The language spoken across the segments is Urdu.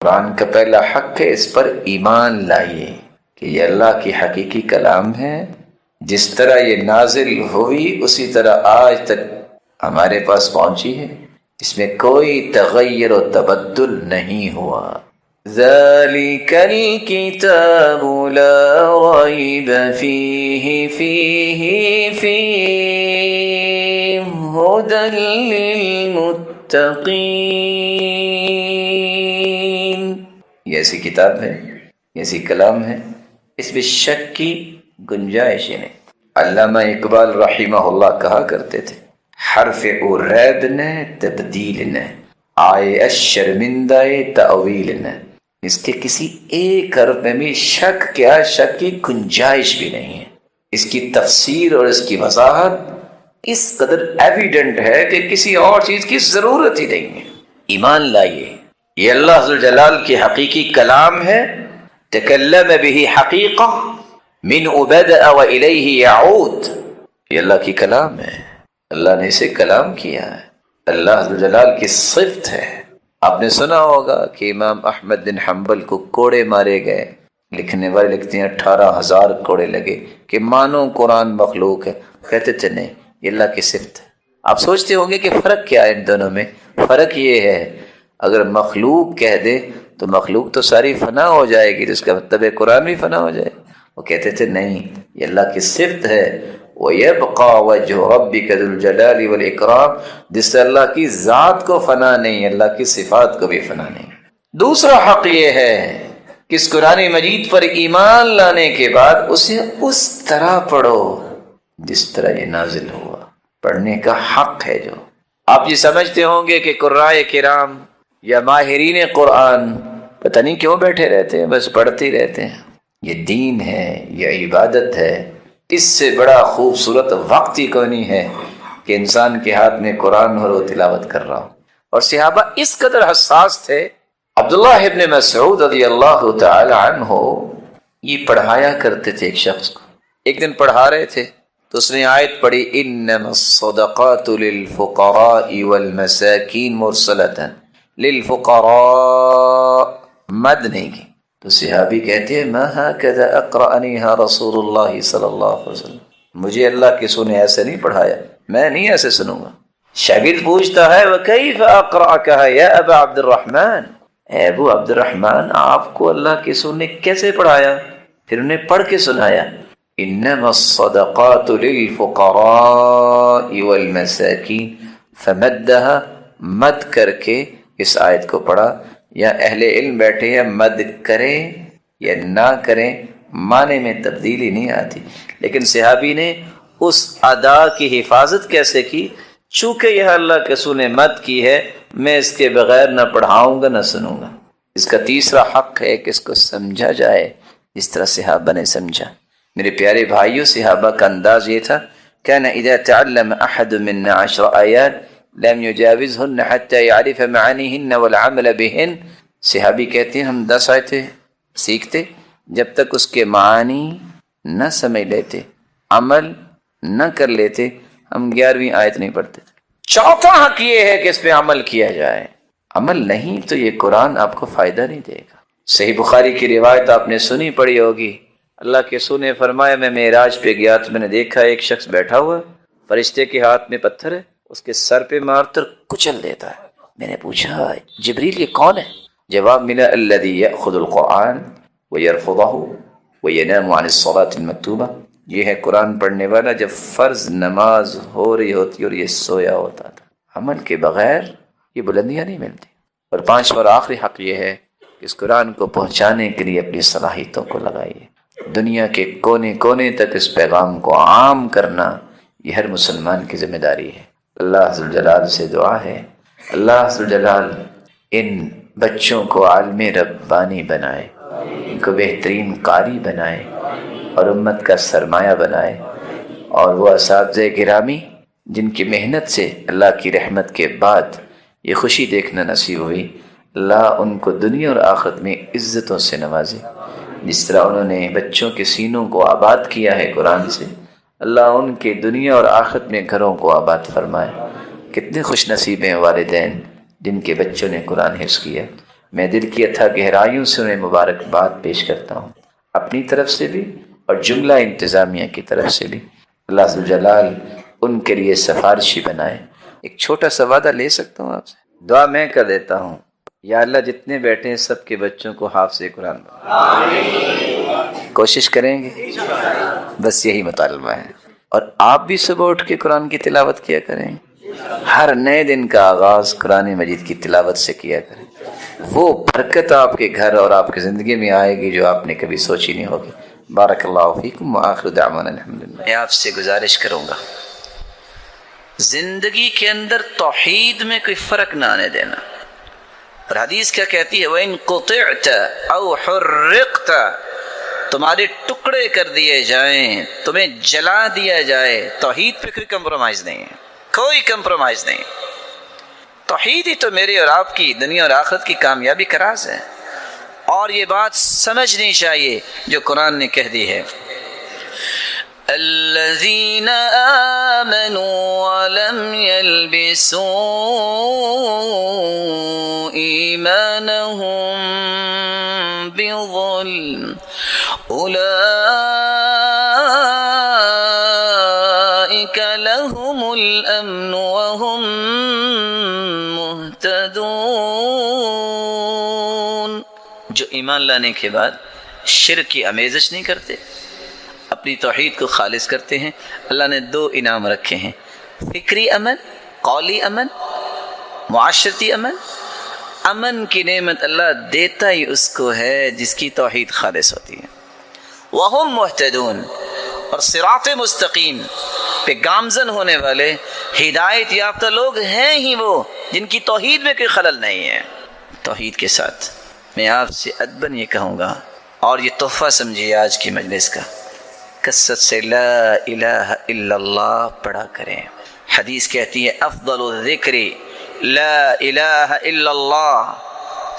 قرآن کا پہلا حق ہے، اس پر ایمان لائیے کہ یہ اللہ کی حقیقی کلام ہے، جس طرح یہ نازل ہوئی اسی طرح آج تک ہمارے پاس پہنچی ہے، اس میں کوئی تغیر و تبدل نہیں ہوا۔ ذَلِكَ الْكِتَابُ لَا رَيْبَ فِيهِ هُدًى لِّلْمُتَّقِينَ۔ یہ ایسی کتاب ہے، ایسی کلام ہے، اس میں شک کی گنجائش نہیں۔ علامہ اقبال رحمہ اللہ کہا کرتے تھے، حرف او ریب نے تبدیل نے، آئے شرمندہ تأویل نے۔ اس کے کسی ایک حرف میں بھی شک کیا، شک کی گنجائش بھی نہیں ہے۔ اس کی تفسیر اور اس کی وضاحت اس قدر ایویڈنٹ ہے کہ کسی اور چیز کی ضرورت ہی نہیں ہے۔ ایمان لائیے، یہ اللہ ذوالجلال کی حقیقی کلام ہے، تکلم به حقیقہ من بدأ وإلیہ یعود۔ یہ اللہ کی کلام ہے، اللہ نے اسے کلام کیا ہے، اللہ ذوالجلال کی صفت ہے۔ آپ نے سنا ہوگا کہ امام احمد بن حنبل کو کوڑے مارے گئے، لکھنے والے لکھتے ہیں 18,000 کوڑے لگے کہ مانو قرآن مخلوق ہے، کہتے تھے نہیں، یہ اللہ کی صفت ہے۔ آپ سوچتے ہوں گے کہ فرق کیا ہے ان دونوں میں؟ فرق یہ ہے، اگر مخلوق کہہ دے تو مخلوق تو ساری فنا ہو جائے گی، جس کا مطلب ہے قرآن بھی فنا ہو جائے گا۔ وہ کہتے تھے نہیں، یہ اللہ کی صفت ہے، وَيَبْقَى وَجْهُ رَبِّكَ ذُو الْجَلَالِ وَالْإِكْرَامِ، جس سے اللہ کی ذات کو فنا نہیں، اللہ کی صفات کو بھی فنا نہیں۔ دوسرا حق یہ ہے کہ اس قرآن مجید پر ایمان لانے کے بعد اسے اس طرح پڑھو جس طرح یہ نازل ہوا۔ پڑھنے کا حق ہے جو آپ یہ سمجھتے ہوں گے کہ قرائے کرام یا ماہرین قرآن پتہ نہیں کیوں بیٹھے رہتے ہیں، بس پڑھتے ہی رہتے ہیں۔ یہ دین ہے، یہ عبادت ہے، اس سے بڑا خوبصورت وقت ہی کوئی نہیں ہے کہ انسان کے ہاتھ میں قرآن ہو اور وہ تلاوت کر رہا ہو۔ اور صحابہ اس قدر حساس تھے، عبداللہ ابن مسعود رضی اللہ تعالی عنہ یہ پڑھایا کرتے تھے ایک شخص کو۔ ایک دن پڑھا رہے تھے تو اس نے آیت پڑھی، انما الصدقات للفقراء والمساکین مرسلۃ، للفقراء مد نہیں کی۔ تو صحابی کہتے ہیں ما هكذا اقرأنیها رسول اللہ صلی اللہ علیہ وسلم، مجھے اللہ کے رسول نے ایسے نہیں پڑھایا، میں نہیں ایسے سنوں گا۔ شاگرد پوچھتا ہے وکیف اقرأکها یا ابا عبد الرحمن، اے ابو عبد الرحمن آپ کو اللہ کے رسول نے کیسے پڑھایا؟ پھر انہیں پڑھ کے سنایا، انما الصدقات للفقراء والمساکین، فمدها مد کر کے اس آیت کو پڑھا۔ یا اہل علم بیٹھے ہیں، مد کریں یا نہ کریں معنی میں تبدیلی نہیں آتی، لیکن صحابی نے اس ادا کی حفاظت کیسے کی؟ چونکہ یہ اللہ کے رسول نے مد کی ہے، میں اس کے بغیر نہ پڑھاؤں گا نہ سنوں گا۔ اس کا تیسرا حق ہے کہ اس کو سمجھا جائے جس طرح صحابہ نے سمجھا۔ میرے پیارے بھائیوں، صحابہ کا انداز یہ تھا، كان اذا تعلم احد منا 10 آیات لم يجاوزهن حتى يعرف معانيهن والعمل بهن۔ صحابی کہتے ہیں ہم 10 آیتیں سیکھتے جب تک اس کے معنی نہ سمجھ لیتے، عمل نہ کر لیتے، ہم 11ویں آیت نہیں پڑھتے۔ چوتھا حق یہ ہے کہ اس پہ عمل کیا جائے، عمل نہیں تو یہ قرآن آپ کو فائدہ نہیں دے گا۔ صحیح بخاری کی روایت آپ نے سنی پڑھی ہوگی، اللہ کے رسول نے فرمایا میں معراج پہ گیا تو میں نے دیکھا ایک شخص بیٹھا ہوا، فرشتے کے ہاتھ میں پتھر ہے، اس کے سر پہ مار کر کچل دیتا ہے۔ میں نے پوچھا جبریل یہ کون ہے؟ جواب ملا الذی یأخذ القرآن ویرفضہ وینام عن الصلاة المکتوبہ، یہ ہے قرآن پڑھنے والا جب فرض نماز ہو رہی ہوتی اور یہ سویا ہوتا تھا۔ عمل کے بغیر یہ بلندیاں نہیں ملتی۔ اور 5واں اور آخری حق یہ ہے کہ اس قرآن کو پہنچانے کے لیے اپنی صلاحیتوں کو لگائیے۔ دنیا کے کونے کونے تک اس پیغام کو عام کرنا یہ ہر مسلمان کی ذمہ داری ہے۔ اللہ ذوالجلال سے دعا ہے، اللہ ذوالجلال ان بچوں کو عالم ربانی بنائے، ان کو بہترین قاری بنائے اور امت کا سرمایہ بنائے، اور وہ اساتذہ گرامی جن کی محنت سے اللہ کی رحمت کے بعد یہ خوشی دیکھنا نصیب ہوئی، اللہ ان کو دنیا اور آخرت میں عزتوں سے نوازے۔ جس طرح انہوں نے بچوں کے سینوں کو آباد کیا ہے قرآن سے، اللہ ان کے دنیا اور آخرت میں گھروں کو آباد فرمائے۔ کتنے خوش نصیب ہیں والدین جن کے بچوں نے قرآن حفظ کیا۔ میں دل کی اتھا گہرائیوں سے انہیں مبارکباد پیش کرتا ہوں، اپنی طرف سے بھی اور جملہ انتظامیہ کی طرف سے بھی۔ اللہ ذوالجلال ان کے لیے سفارشی بنائے۔ ایک چھوٹا سا وعدہ لے سکتا ہوں آپ سے؟ دعا میں کر دیتا ہوں، یا اللہ جتنے بیٹھے ہیں سب کے بچوں کو حافظ قرآن بنا۔ کوشش کریں گے؟ بس یہی مطالبہ ہے۔ اور آپ بھی صبح اٹھ کے قرآن کی تلاوت کیا کریں، ہر نئے دن کا آغاز قرآن مجید کی تلاوت سے کیا کریں، وہ برکت آپ کے گھر اور آپ کی زندگی میں آئے گی جو آپ نے کبھی سوچی نہیں ہوگی۔ بارک اللہ فیکم وآخر دعوانا الحمدللہ۔ میں آپ سے گزارش کروں گا زندگی کے اندر توحید میں کوئی فرق نہ آنے دینا۔ اور حدیث کیا کہتی ہے؟ وَإِن قُطِعْتَ أَوْ حُرِّقْتَ، تمہارے ٹکڑے کر دیے جائیں، تمہیں جلا دیا جائے، توحید پہ کوئی کمپرومائز نہیں ہے، کوئی کمپرومائز نہیں۔ توحید ہی تو میرے اور آپ کی دنیا اور آخرت کی کامیابی کا راز ہے، اور یہ بات سمجھنی چاہیے جو قرآن نے کہہ دی ہے، الذین آمنوا ولم يلبسوا ایمانهم بظلم اولئک لهم الامن وهم مہتدون۔ جو ایمان لانے کے بعد شرک کی آمیزش نہیں کرتے، اپنی توحید کو خالص کرتے ہیں، اللہ نے دو انعام رکھے ہیں، فکری امن، قولی امن، معاشرتی امن۔ امن کی نعمت اللہ دیتا ہی اس کو ہے جس کی توحید خالص ہوتی ہے۔ وَهُمْ مُهْتَدُونَ، اور صراط مستقیم پہ گامزن ہونے والے ہدایت یافتہ لوگ ہیں ہی وہ جن کی توحید میں کوئی خلل نہیں ہے۔ توحید کے ساتھ میں آپ سے ادباً یہ کہوں گا، اور یہ تحفہ سمجھیے آج کی مجلس کا، کثرت سے لا الہ الا اللہ پڑھا کریں۔ حدیث کہتی ہے افضل الذکر لا الہ الا اللہ،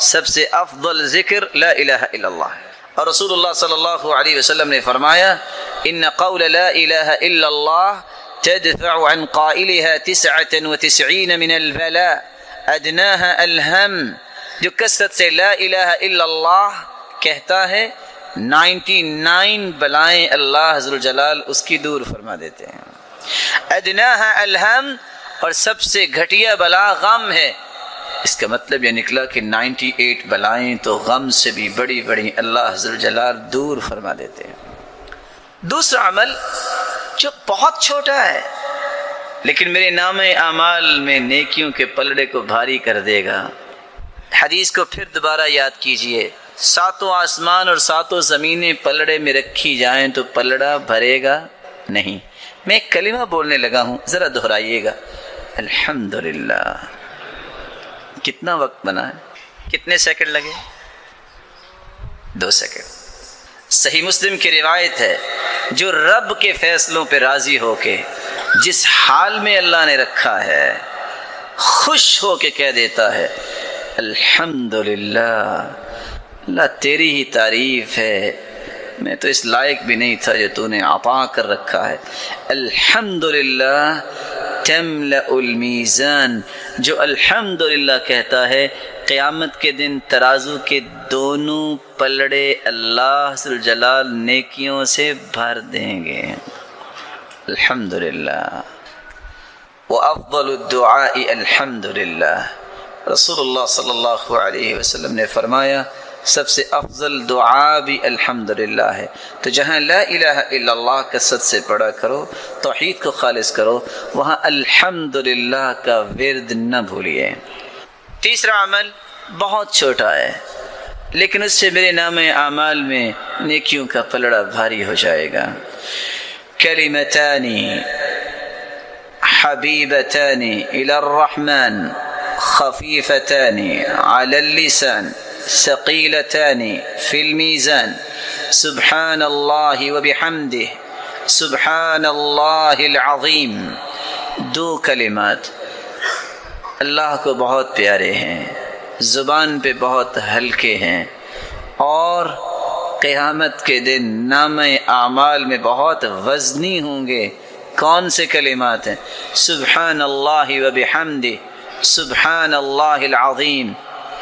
سب سے افضل ذکر لا الہ الا اللہ۔ اور رسول اللہ صلی اللہ علیہ وسلم نے فرمایا ان قول لا الہ الا اللہ تدفع عن قائلها 99 من البلاء ادناها الہم۔ جو کثرت سے لا الہ الا اللہ کہتا ہے 99 بلائیں اللہ ذوالجلال اس کی دور فرما دیتے ہیں۔ ادناها الہم، اور سب سے گھٹیا بلا غم ہے۔ اس کا مطلب یہ نکلا کہ 98 بلائیں تو غم سے بھی بڑی بڑی اللہ ذوالجلال دور فرما دیتے ہیں۔ دوسرا عمل جو بہت چھوٹا ہے لیکن میرے نام اعمال میں نیکیوں کے پلڑے کو بھاری کر دے گا۔ حدیث کو پھر دوبارہ یاد کیجئے، 7 آسمان اور 7 زمینیں پلڑے میں رکھی جائیں تو پلڑا بھرے گا نہیں۔ میں ایک کلمہ بولنے لگا ہوں، ذرا دہرائیے گا، الحمدللہ۔ کتنا وقت بنا ہے؟ کتنے سیکنڈ لگے؟ 2 سیکنڈ۔ صحیح مسلم کی روایت ہے، جو رب کے فیصلوں پہ راضی ہو کے جس حال میں اللہ نے رکھا ہے خوش ہو کے کہہ دیتا ہے الحمدللہ، اللہ تیری ہی تعریف ہے، میں تو اس لائق بھی نہیں تھا جو تو نے عطا کر رکھا ہے۔ الحمدللہ تملأ المیزان، جو الحمدللہ کہتا ہے قیامت کے دن ترازو کے دونوں پلڑے اللہ ذوالجلال نیکیوں سے بھر دیں گے۔ الحمدللہ۔ وافضل الدعاء الحمدللہ، رسول اللہ صلی اللہ علیہ وسلم نے فرمایا سب سے افضل دعا بھی الحمدللہ ہے۔ تو جہاں لا الہ الا اللہ کثرت سے پڑھا کرو، توحید کو خالص کرو، وہاں الحمدللہ کا ورد نہ بھولیے۔ تیسرا عمل بہت چھوٹا ہے لیکن اس سے میرے نام اعمال میں نیکیوں کا پلڑا بھاری ہو جائے گا۔ کلمتان حبیبتان الی الرحمن خفیفتان علی اللسان ثقیلتان فی المیزان سبحان اللہ وبحمدہ سبحان اللہ العظیم۔ 2 کلمات اللہ کو بہت پیارے ہیں، زبان پہ بہت ہلکے ہیں، اور قیامت کے دن نام اعمال میں بہت وزنی ہوں گے۔ کون سے کلمات ہیں؟ سبحان اللہ وبحمدہ سبحان اللہ العظیم۔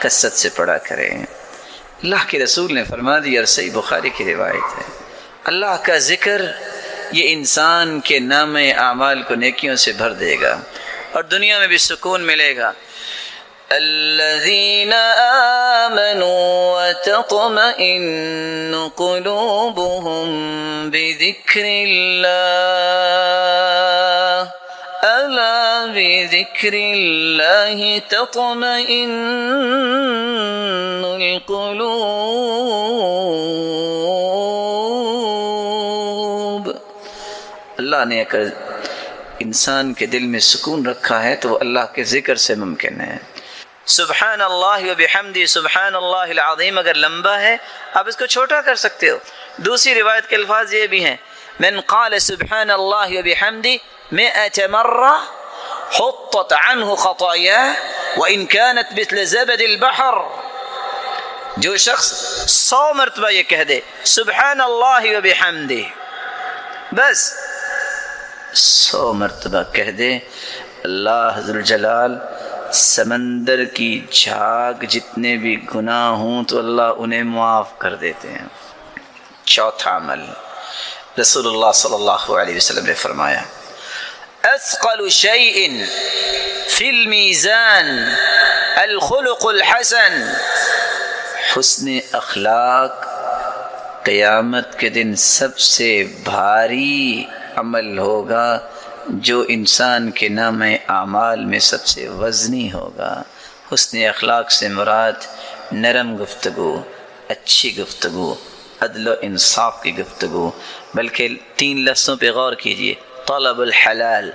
کثرت سے پڑھا کریں۔ اللہ کے رسول نے فرما دیا، اور صحیح بخاری کی روایت ہے، اللہ کا ذکر یہ انسان کے نام اعمال کو نیکیوں سے بھر دے گا اور دنیا میں بھی سکون ملے گا۔ الذين آمنوا وتطمئن قلوبهم بذكر الله ألا بذكر الله تطمئن القلوب۔ اللہ نے اگر انسان کے دل میں سکون رکھا ہے تو وہ اللہ کے ذکر سے ممکن ہے۔ سبحان اللہ و بحمدہ سبحان اللہ العظیم اگر لمبا ہے آپ اس کو چھوٹا کر سکتے ہو۔ دوسری روایت کے الفاظ یہ بھی ہیں، من قال سبحان اللہ و بحمدہ 100 مرہ حطت عنہ خطاياه وان كانت مثل زبد البحر۔ جو شخص 100 مرتبہ یہ کہہ دے سبحان اللہ و بحمدہ، بس 100 مرتبہ کہہ دے، اللہ ذوالجلال سمندر کی جھاگ جتنے بھی گناہ ہوں تو اللہ انہیں معاف کر دیتے ہیں۔ چوتھا عمل، رسول اللہ صلی اللہ علیہ وسلم نے فرمایا، اثقل شیء فی المیزان الخلق الحسن۔ حسن اخلاق قیامت کے دن سب سے بھاری عمل ہوگا جو انسان کے نام اعمال میں سب سے وزنی ہوگا۔ حسن اخلاق سے مراد نرم گفتگو، اچھی گفتگو، عدل و انصاف کی گفتگو، بلکہ 3 لفظوں پہ غور کیجئے، طلب الحلال،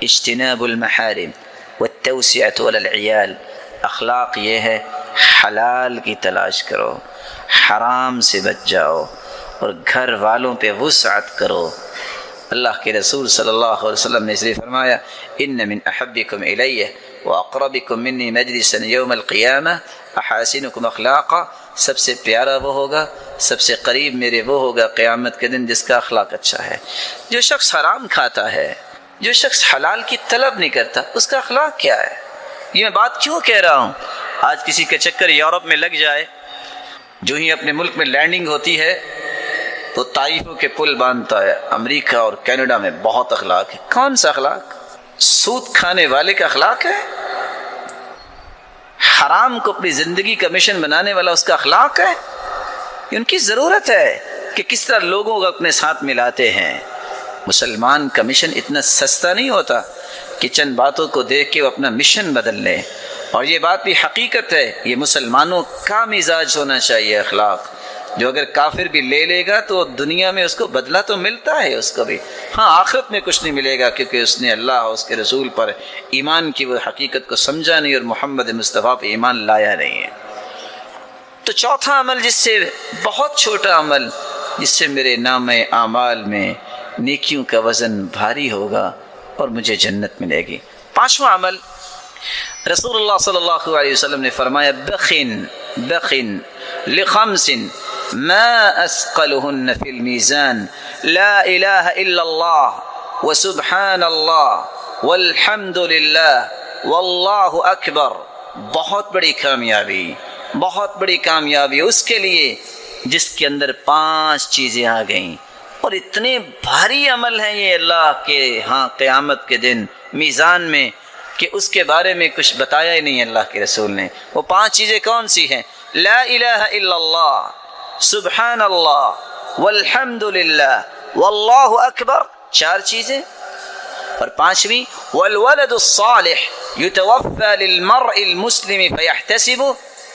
اجتناب المحارم، والتوسعة على العیال۔ اخلاق یہ ہے حلال کی تلاش کرو، حرام سے بچ جاؤ اور گھر والوں پہ وسعت کرو۔ اللہ کے رسول صلی اللہ علیہ وسلم نے اس لیے فرمایا، ان من احبکم الی واقربکم منی مجلسا یوم القیامہ احاسنکم اخلاقا۔ سب سے پیارا وہ ہوگا، سب سے قریب میرے وہ ہوگا قیامت کے دن جس کا اخلاق اچھا ہے۔ جو شخص حرام کھاتا ہے، جو شخص حلال کی طلب نہیں کرتا، اس کا اخلاق کیا ہے؟ یہ میں بات کیوں کہہ رہا ہوں؟ آج کسی کا چکر یورپ میں لگ جائے، جو ہی اپنے ملک میں لینڈنگ ہوتی ہے تو طائفوں کے پل باندھتا ہے۔ امریکہ اور کینیڈا میں بہت اخلاق ہے۔ کون سا اخلاق؟ سود کھانے والے کا اخلاق ہے؟ حرام کو اپنی زندگی کا مشن بنانے والا اس کا اخلاق ہے؟ ان کی ضرورت ہے کہ کس طرح لوگوں کو اپنے ساتھ ملاتے ہیں۔ مسلمان کا مشن اتنا سستا نہیں ہوتا کہ چند باتوں کو دیکھ کے وہ اپنا مشن بدل لے، اور یہ بات بھی حقیقت ہے، یہ مسلمانوں کا مزاج ہونا چاہیے اخلاق۔ جو اگر کافر بھی لے لے گا تو دنیا میں اس کو بدلہ تو ملتا ہے اس کو بھی، ہاں آخرت میں کچھ نہیں ملے گا، کیونکہ اس نے اللہ اور اس کے رسول پر ایمان کی وہ حقیقت کو سمجھا نہیں اور محمد مصطفیٰ پہ ایمان لایا نہیں ہے۔ تو چوتھا عمل، جس سے بہت چھوٹا عمل، جس سے میرے نام اعمال میں نیکیوں کا وزن بھاری ہوگا اور مجھے جنت ملے گی۔ پانچواں عمل، رسول اللہ صلی اللہ علیہ وسلم نے فرمایا، بخن لخمس ما اثقلهن فی المیزان لا الہ الا اللہ وسبحان اللہ والحمد للہ واللہ اکبر۔ بہت بڑی کامیابی اس کے لیے جس کے اندر 5 چیزیں آ گئیں، اور اتنے بھاری عمل ہیں یہ اللہ کے ہاں قیامت کے دن میزان میں کہ اس کے بارے میں کچھ بتایا ہی نہیں اللہ کے رسول نے۔ وہ 5 چیزیں کون سی ہیں؟ لا الہ الا اللہ، سبحان اللہ، والحمد للہ، واللہ اکبر، 4 چیزیں۔ اور 5ویں، والولد الصالح یتوفى للمرء المسلم فیحتسب،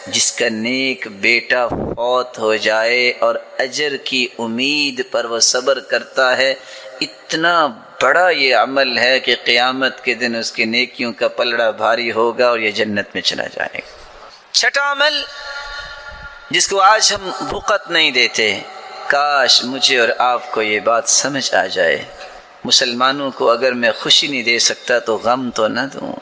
جس کا نیک بیٹا فوت ہو جائے اور اجر کی امید پر وہ صبر کرتا ہے، اتنا بڑا یہ عمل ہے کہ قیامت کے دن اس کی نیکیوں کا پلڑا بھاری ہوگا اور یہ جنت میں چلا جائے گا۔ چھٹا عمل جس کو آج ہم وقت نہیں دیتے، کاش مجھے اور آپ کو یہ بات سمجھ آ جائے۔ مسلمانوں کو اگر میں خوشی نہیں دے سکتا تو غم تو نہ دوں،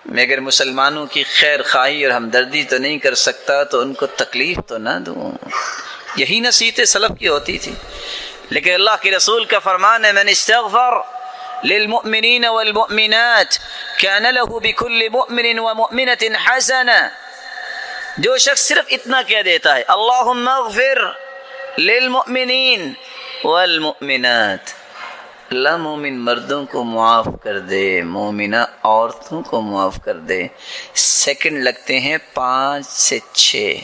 میں اگر مسلمانوں کی خیر خواہی اور ہمدردی تو نہیں کر سکتا تو ان کو تکلیف تو نہ دوں۔ یہی نصیحت سلف کی ہوتی تھی، لیکن اللہ کے رسول کا فرمان ہے، من استغفر للمؤمنین والمؤمنات كان له بكل مؤمن ومؤمنة حسنة۔ جو شخص صرف اتنا کہہ دیتا ہے اللہم اغفر للمؤمنین والمؤمنات، اللہ مومن مردوں کو معاف کر دے، مومنہ عورتوں کو معاف کر دے، سیکنڈ لگتے ہیں 5 سے 6،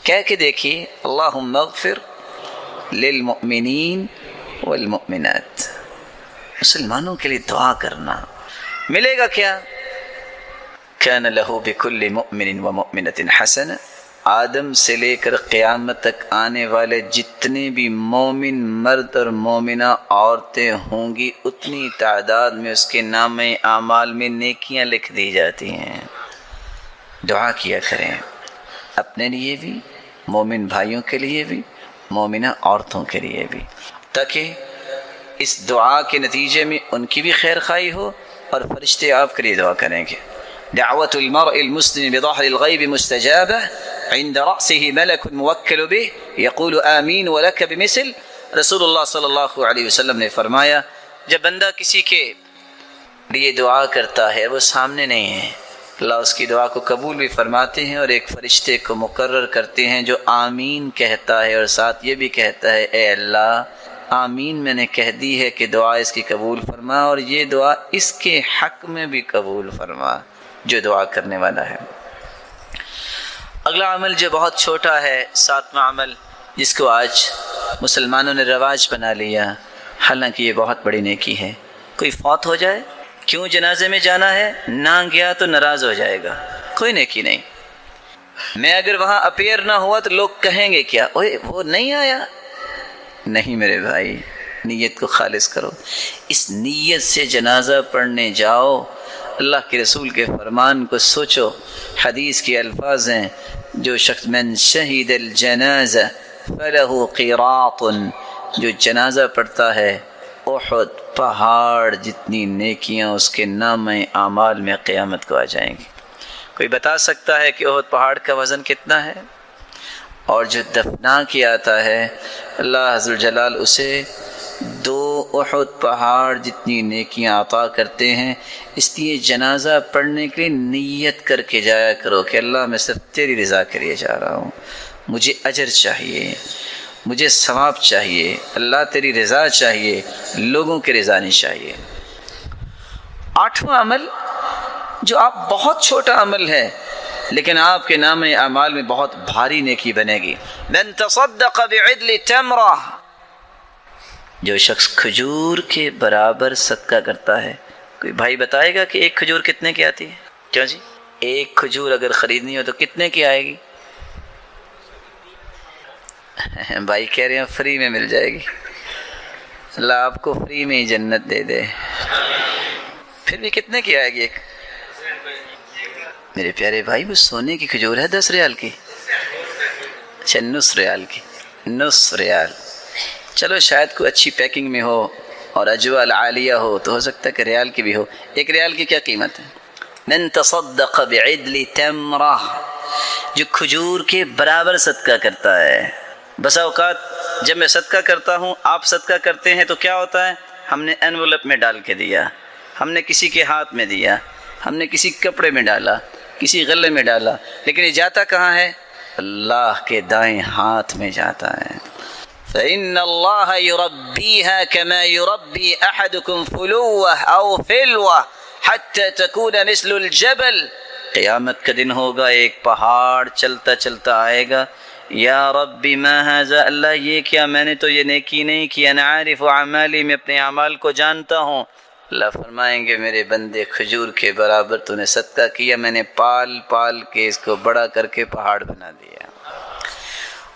کہہ کے دیکھیے اللہم اغفر للمؤمنین والمؤمنات، مسلمانوں کے لیے دعا کرنا، ملے گا کیا؟ کان لہ بکل مؤمن ومؤمنۃ حسنہ، آدم سے لے کر قیامت تک آنے والے جتنے بھی مومن مرد اور مومنہ عورتیں ہوں گی، اتنی تعداد میں اس کے نامہ اعمال میں نیکیاں لکھ دی جاتی ہیں۔ دعا کیا کریں، اپنے لیے بھی، مومن بھائیوں کے لیے بھی، مومنہ عورتوں کے لیے بھی، تاکہ اس دعا کے نتیجے میں ان کی بھی خیر خواہی ہو اور فرشتے آپ کے لیے دعا کریں گے۔ دعوت المرء المسلم بظهر الغیب مستجابہ عند رأسه ملک موکل به یقول آمین ولک بمثل، رسول اللہ صلی اللہ علیہ وسلم نے فرمایا جب بندہ کسی کے لیے دعا کرتا ہے وہ سامنے نہیں ہے، اللہ اس کی دعا کو قبول بھی فرماتے ہیں اور ایک فرشتے کو مقرر کرتے ہیں جو آمین کہتا ہے اور ساتھ یہ بھی کہتا ہے اے اللہ آمین میں نے کہہ دی ہے کہ دعا اس کی قبول فرما، اور یہ دعا اس کے حق میں بھی قبول فرما جو دعا کرنے والا ہے۔ اگلا عمل جو بہت چھوٹا ہے، 7واں عمل، جس کو آج مسلمانوں نے رواج بنا لیا، حالانکہ یہ بہت بڑی نیکی ہے۔ کوئی فوت ہو جائے، کیوں جنازے میں جانا ہے؟ نہ گیا تو ناراض ہو جائے گا، کوئی نیکی نہیں۔ میں اگر وہاں اپیئر نہ ہوا تو لوگ کہیں گے کیا، اوے وہ نہیں آیا؟ نہیں میرے بھائی، نیت کو خالص کرو، اس نیت سے جنازہ پڑھنے جاؤ، اللہ کے رسول کے فرمان کو سوچو، حدیث کے الفاظ ہیں جو شخص من شہید الجنازہ فلہ قیراط، جو جنازہ پڑھتا ہے احد پہاڑ جتنی نیکیاں اس کے نامہ اعمال میں قیامت کو آ جائیں گی۔ کوئی بتا سکتا ہے کہ احد پہاڑ کا وزن کتنا ہے؟ اور جو دفنا کیا آتا ہے اللہ عز و جلال اسے 2 احد پہاڑ جتنی نیکیاں عطا کرتے ہیں۔ اس لیے جنازہ پڑھنے کے لیے نیت کر کے جایا کرو کہ اللہ میں صرف تیری رضا کے لیے جا رہا ہوں، مجھے اجر چاہیے، مجھے ثواب چاہیے، اللہ تیری رضا چاہیے، لوگوں کی رضا نہیں چاہیے۔ 8واں عمل جو آپ بہت چھوٹا عمل ہے لیکن آپ کے نام اعمال میں بہت بھاری نیکی بنے گی، من تصدق بعدل تمرہ، جو شخص کھجور کے برابر صدقہ کرتا ہے۔ کوئی بھائی بتائے گا کہ ایک کھجور کتنے کی آتی ہے؟ کیوں جی؟ ایک کھجور اگر خریدنی ہو تو کتنے کی آئے گی؟ بھائی کہہ رہے ہیں فری میں مل جائے گی، اللہ آپ کو فری میں ہی جنت دے دے۔ پھر بھی کتنے کی آئے گی ایک؟ میرے پیارے بھائی وہ سونے کی کھجور ہے 10 ریال کی، اچھا 9 ریال کی، 9 ریال، چلو شاید کوئی اچھی پیکنگ میں ہو اور اجوال عالیہ ہو تو ہو سکتا ہے کہ ریال کی بھی ہو۔ 1 ریال کی کیا قیمت ہے؟ من تصدق بعدل تمرہ، جو کھجور کے برابر صدقہ کرتا ہے۔ بسا اوقات جب میں صدقہ کرتا ہوں، آپ صدقہ کرتے ہیں تو کیا ہوتا ہے؟ ہم نے انویلپ میں ڈال کے دیا، ہم نے کسی کے ہاتھ میں دیا، ہم نے کسی کپڑے میں ڈالا، کسی غلے میں ڈالا، لیکن یہ جاتا کہاں ہے؟ اللہ کے دائیں ہاتھ میں جاتا ہے۔ فإن الله يربيها كما يربي أحدكم فلوة أو فلوة حتى تكون مثل الجبل، قیامت کا دن ہوگا، ایک پہاڑ چلتا چلتا آئے گا، یا ربی ما هذا، اللہ یہ کیا، میں نے تو یہ نیکی نہیں کی، انا عارف اعمالی، میں اپنے اعمال کو جانتا ہوں۔ اللہ فرمائیں گے میرے بندے کھجور کے برابر تو نے صدقہ کیا، میں نے پال پال کے اس کو بڑا کر کے پہاڑ بنا دیا۔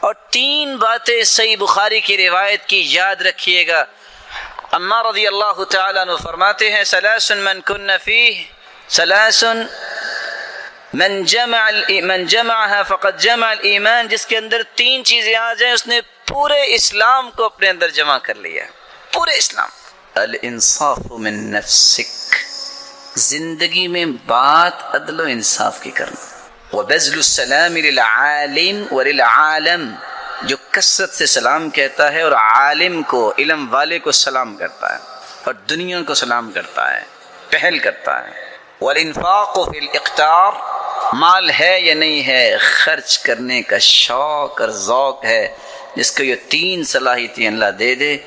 اور 3 باتیں صحیح بخاری کی روایت کی یاد رکھیے گا۔ عمار رضی اللہ تعالیٰ عنہ فرماتے ہیں ثلاث من کن فیہ، ثلاث من جمعها فقد جمع الایمان، جس کے اندر 3 چیزیں آ جائیں اس نے پورے اسلام کو اپنے اندر جمع کر لیا، پورے اسلام۔ الانصاف من نفسک، زندگی میں بات عدل و انصاف کی کرنا، وبذل السلام للعالم وللعالم، جو کثرت سے سلام کہتا ہے اور عالم کو، علم والے کو سلام کرتا ہے اور دنیا کو سلام کرتا ہے، پہل کرتا ہے۔ والانفاق فی الاقتار، مال ہے یا نہیں ہے، خرچ کرنے کا شوق اور ذوق ہے، جس کو یہ 3 صلاحیتیں اللہ دے دے،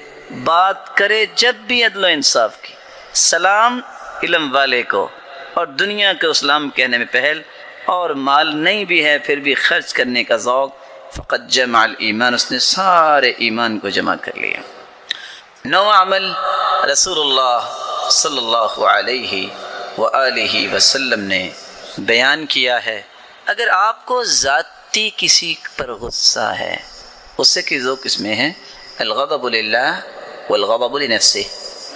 بات کرے جب بھی عدل و انصاف کی، سلام علم والے کو اور دنیا کو اسلام کہنے میں پہل، اور مال نہیں بھی ہے پھر بھی خرچ کرنے کا ذوق، فقط جمع الایمان، اس نے سارے ایمان کو جمع کر لیا۔ 9واں عمل رسول اللہ صلی اللہ علیہ وآلہ وسلم نے بیان کیا ہے، اگر آپ کو ذاتی کسی پر غصہ ہے، غصے کی 2 قسمیں ہیں، الغضب للہ والغضب لنفسہ،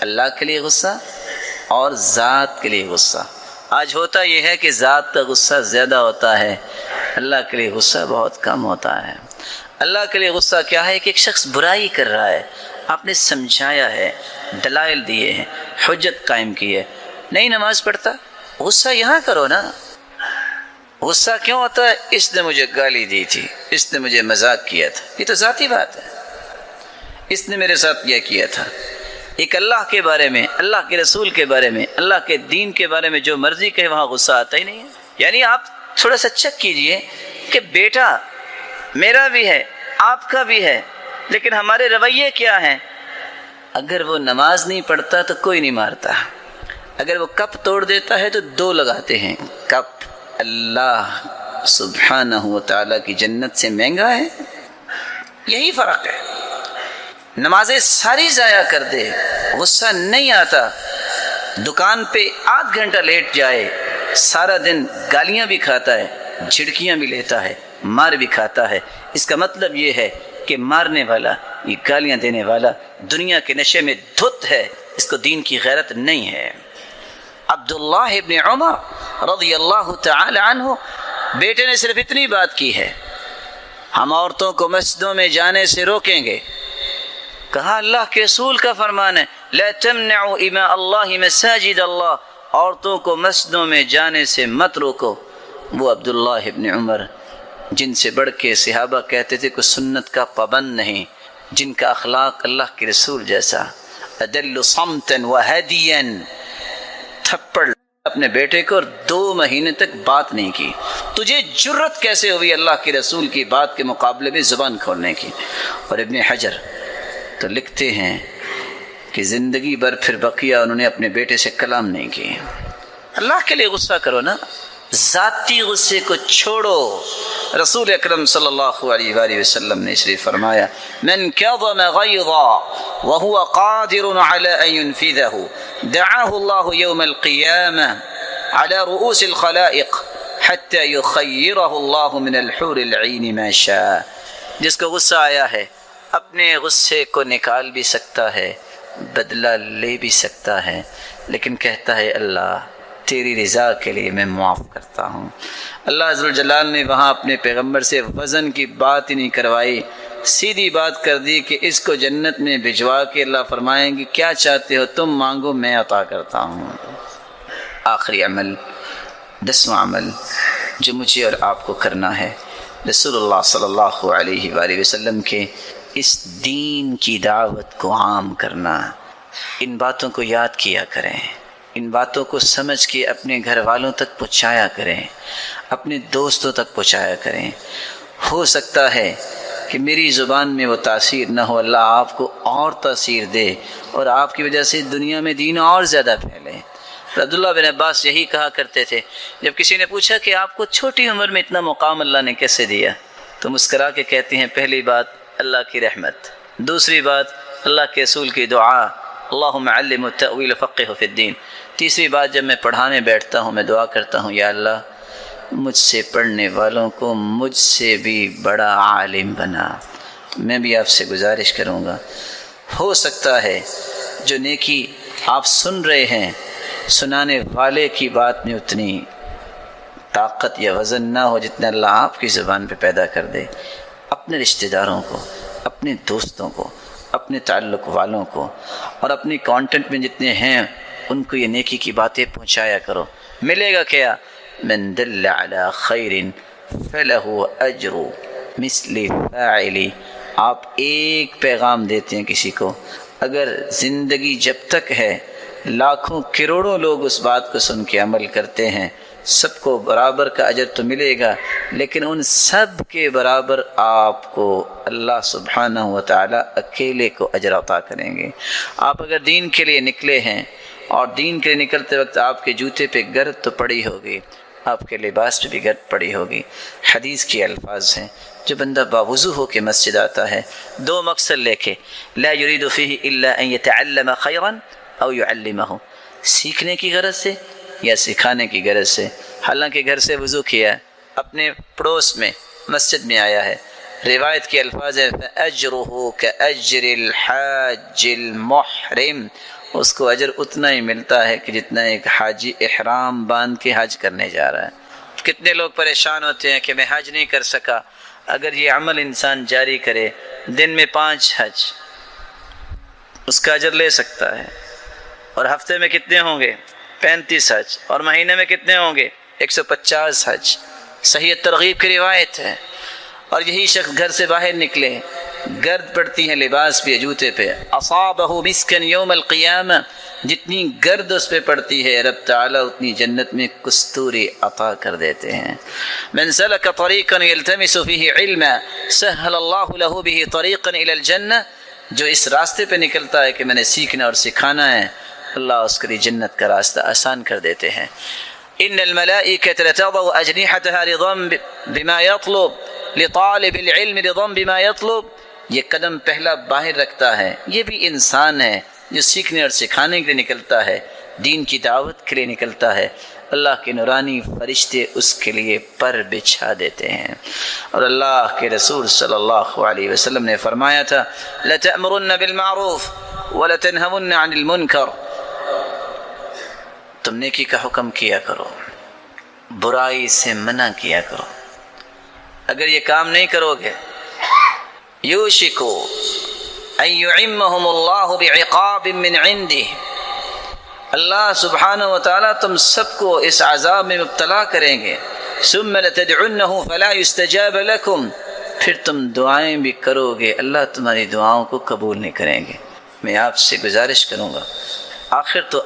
اللہ کے لیے غصہ اور ذات کے لیے غصہ۔ آج ہوتا یہ ہے کہ ذات کا غصہ زیادہ ہوتا ہے، اللہ کے لیے غصہ بہت کم ہوتا ہے۔ اللہ کے لیے غصہ کیا ہے کہ ایک شخص برائی کر رہا ہے، آپ نے سمجھایا ہے، دلائل دیے ہیں، حجت قائم کی ہے، نہیں نماز پڑھتا، غصہ یہاں کرو نا۔ غصہ کیوں ہوتا ہے؟ اس نے مجھے گالی دی تھی، اس نے مجھے مذاق کیا تھا، یہ تو ذاتی بات ہے، اس نے میرے ساتھ یہ کیا تھا۔ ایک اللہ کے بارے میں، اللہ کے رسول کے بارے میں، اللہ کے دین کے بارے میں جو مرضی کہے وہاں غصہ آتا ہی نہیں ہے۔ یعنی آپ تھوڑا سا چیک کیجئے کہ بیٹا میرا بھی ہے، آپ کا بھی ہے، لیکن ہمارے رویے کیا ہیں؟ اگر وہ نماز نہیں پڑھتا تو کوئی نہیں مارتا، اگر وہ کپ توڑ دیتا ہے تو 2 لگاتے ہیں۔ کپ اللہ سبحانہ و تعالیٰ کی جنت سے مہنگا ہے، یہی فرق ہے۔ نمازیں ساری ضائع کر دے، غصہ نہیں آتا، دکان پہ 8 گھنٹہ لیٹ جائے، سارا دن گالیاں بھی کھاتا ہے، جھڑکیاں بھی لیتا ہے، مار بھی کھاتا ہے، اس کا مطلب یہ ہے کہ مارنے والا، یہ گالیاں دینے والا دنیا کے نشے میں دھت ہے، اس کو دین کی غیرت نہیں ہے۔ عبداللہ ابن عمر رضی اللہ تعالی عنہ، بیٹے نے صرف اتنی بات کی ہے، ہم عورتوں کو مسجدوں میں جانے سے روکیں گے۔ کہا اللہ کے رسول کا فرمان ہے، لا تمنعوا اماء اللہ مساجد اللہ، عورتوں کو مسجدوں میں جانے سے مت روکو۔ وہ عبداللہ ابن عمر جن سے بڑھ کے صحابہ کہتے تھے کہ سنت کا پابند نہیں، جن کا اخلاق اللہ کے رسول جیسا، ادل صمتا وہدیا، تھپڑ اپنے بیٹے کو اور 2 مہینے تک بات نہیں کی۔ تجھے جرت کیسے ہوئی اللہ کے رسول کی بات کے مقابلے میں زبان کھولنے کی؟ اور ابن حجر تو لکھتے ہیں کہ زندگی بھر پھر بقیہ انہوں نے اپنے بیٹے سے کلام نہیں کی۔ اللہ کے لیے غصہ کرو نا، ذاتی غصے کو چھوڑو۔ رسول اکرم صلی اللہ علیہ وآلہ وسلم نے اس لیے فرمایا، من کظم غیظا وهو قادر على ان ينفذه دعاه الله يوم القيامة على رؤوس الخلائق حتى يخيره الله من الحور العين ما شاء۔ جس کو غصہ آیا ہے اپنے غصے کو نکال بھی سکتا ہے، بدلہ لے بھی سکتا ہے، لیکن کہتا ہے اللہ تیری رضا کے لیے میں معاف کرتا ہوں۔ اللہ عز و جلال نے وہاں اپنے پیغمبر سے وزن کی بات ہی نہیں کروائی، سیدھی بات کر دی کہ اس کو جنت میں بھجوا کے اللہ فرمائیں گے کیا چاہتے ہو تم مانگو میں عطا کرتا ہوں۔ آخری عمل، 10واں عمل جو مجھے اور آپ کو کرنا ہے، رسول اللہ صلی اللہ علیہ وآلہ وسلم کے اس دین کی دعوت کو عام کرنا۔ ان باتوں کو یاد کیا کریں، ان باتوں کو سمجھ کے اپنے گھر والوں تک پہنچایا کریں، اپنے دوستوں تک پہنچایا کریں۔ ہو سکتا ہے کہ میری زبان میں وہ تاثیر نہ ہو، اللہ آپ کو اور تاثیر دے اور آپ کی وجہ سے دنیا میں دین اور زیادہ پھیلے۔ عبداللہ بن عباس یہی کہا کرتے تھے، جب کسی نے پوچھا کہ آپ کو چھوٹی عمر میں اتنا مقام اللہ نے کیسے دیا، تو مسکرا کے کہتے ہیں پہلی بات اللہ کی رحمت، دوسری بات اللہ کے رسول کی دعا، اللہم علم التأویل فقہ فی الدین، تیسری بات جب میں پڑھانے بیٹھتا ہوں میں دعا کرتا ہوں یا اللہ مجھ سے پڑھنے والوں کو مجھ سے بھی بڑا عالم بنا۔ میں بھی آپ سے گزارش کروں گا، ہو سکتا ہے جو نیکی آپ سن رہے ہیں سنانے والے کی بات میں اتنی طاقت یا وزن نہ ہو جتنا اللہ آپ کی زبان پہ پیدا کر دے۔ اپنے رشتہ داروں کو، اپنے دوستوں کو، اپنے تعلق والوں کو اور اپنی کانٹینٹ میں جتنے ہیں ان کو یہ نیکی کی باتیں پہنچایا کرو۔ ملے گا کیا؟ من دل علی خیر فلہ اجر مثل فاعلی۔ آپ ایک پیغام دیتے ہیں کسی کو، اگر زندگی جب تک ہے لاکھوں کروڑوں لوگ اس بات کو سن کے عمل کرتے ہیں سب کو برابر کا اجر تو ملے گا، لیکن ان سب کے برابر آپ کو اللہ سبحانہ و تعالی اکیلے کو اجر عطا کریں گے۔ آپ اگر دین کے لیے نکلے ہیں اور دین کے لیے نکلتے وقت آپ کے جوتے پہ گرد تو پڑی ہوگی، آپ کے لباس پہ بھی گرد پڑی ہوگی۔ حدیث کے الفاظ ہیں، جو بندہ باوضو ہو کے مسجد آتا ہے، دو مقصد لے کے، لا يريد فيه الا ان يتعلم خيرا او يعلمه، سیکھنے کی غرض سے یا سکھانے کی غرض سے۔ حالانکہ گھر سے وضو کیا، اپنے پڑوس میں مسجد میں آیا ہے، روایت کے الفاظ ہیں فَأَجْرُهُ كَأَجْرِ الْحَاجِّ الْمُحْرِمِ، اس کو اجر اتنا ہی ملتا ہے کہ جتنا ایک حاجی احرام باندھ کے حج کرنے جا رہا ہے۔ کتنے لوگ پریشان ہوتے ہیں کہ میں حج نہیں کر سکا۔ اگر یہ عمل انسان جاری کرے، دن میں 5 حج، اس کا اجر لے سکتا ہے، اور ہفتے میں کتنے ہوں گے؟ 35 حج، اور مہینے میں کتنے ہوں گے؟ 150 حج۔ صحیح ترغیب کی روایت ہے۔ اور یہی شخص گھر سے باہر نکلے، گرد پڑتی ہے لباس پہ، جوتے پہ، اصابہ مسکن یوم القیامہ، جتنی گرد اس پہ پڑتی ہے رب تعالیٰ اتنی جنت میں کستوری عطا کر دیتے ہیں۔ من سلک طریقا یلتمس فیہ علما سہل اللہ لہ بہ طریقا الی الجنہ، جو اس راستے پہ نکلتا ہے کہ میں نے سیکھنا اور سکھانا ہے، اللہ اس کے لیے جنت کا راستہ آسان کر دیتے ہیں۔ ان الملائکۃ لتضع اجنحتها رضا بما یطلب لطالب العلم رضا بما یطلب، یہ قدم پہلا باہر رکھتا ہے، یہ بھی انسان ہے جو سیکھنے اور سکھانے کے لیے نکلتا ہے، دین کی دعوت کے لیے نکلتا ہے، اللہ کے نورانی فرشتے اس کے لیے پر بچھا دیتے ہیں۔ اور اللہ کے رسول صلی اللہ علیہ وسلم نے فرمایا تھا لَتَأْمُرُنَّ بِالْمَعْرُوفِ وَلَتَنْهَوُنَّ عَنِ الْمُنْكَرِ، تم نیکی کا حکم کیا کرو، برائی سے منع کیا کرو۔ اگر یہ کام نہیں کرو گے یوشکو ان یعمہم اللہ بعقاب من عندہ، اللہ سبحانہ و تعالیٰ تم سب کو اس عذاب میں مبتلا کریں گے۔ ثم لتدعنہ فلا یستجاب لکم، پھر تم دعائیں بھی کرو گے، اللہ تمہاری دعاؤں کو قبول نہیں کریں گے۔ میں آپ سے گزارش کروں گا، آخر تو